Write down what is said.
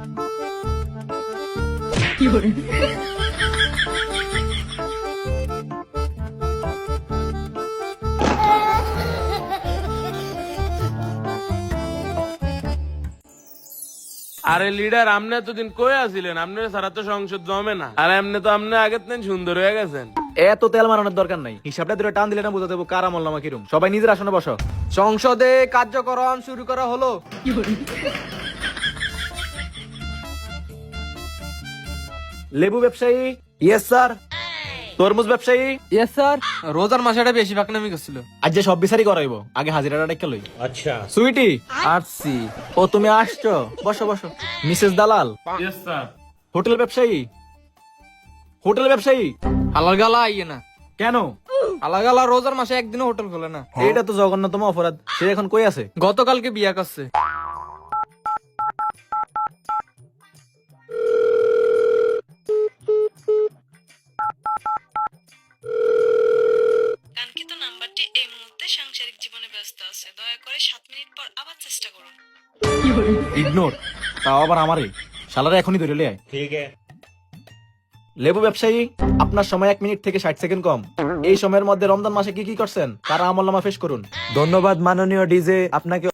আরে লিডার, আপনি এতদিন কই আছিলেন? আপনার সারা তো সংসদ জমে না। আর এমনি তো আপনি আগের দিন সুন্দর হয়ে গেছেন। এত তেল মারানোর দরকার নাই, হিসাবটা ধরে টান দিলে না বুঝা দেবো কার আমল নামা কিরম। সবাই নিজের আসনে বসো। সংসদে কার্যক্রম শুরু করা হলো। লেবু ব্যবসায়ী? Yes sir. তরমুজ ব্যবসায়ী? Yes sir. রোজার মাসেটা বেশি ফাঁকনামি করছিল। আজ যে সব বিচারই করাইবো, আগে হাজিরাটা ডেকে লই। আচ্ছা সুইটি? আসছি। ও তুমি আসছো, বসো বসো। মিসেস দালাল? Yes sir. হোটেল ব্যবসায়ী? হোটেল ব্যবসায়ী? হালাল গালা আইয়ে না। কেন? হালাল গালা রোজার মাসে একদিনও হোটেল খোলে না। এটা তো জঘন্যতম অপরাধ। সে এখন কই আছে? গতকালকে বিয়া করছে। কাঙ্ক্ষিত নাম্বারটি এই মুহূর্তে সাংসারিক জীবনে ব্যস্ত আছে, দয়া করে 7 মিনিট পর আবার চেষ্টা করুন। ইগনোর। তাও আবার আমারে। শালারে এখনই ধরে লিয়ে আয়। লেবু ব্যবসায়ী, আপনার সময় 1 মিনিট থেকে 60 সেকেন্ড কম। এই সময়ের মধ্যে রমজান মাসে কি কি করছেন তারা আমলনামা পেশ করুন। ধন্যবাদ মাননীয় ডিজে, আপনাকে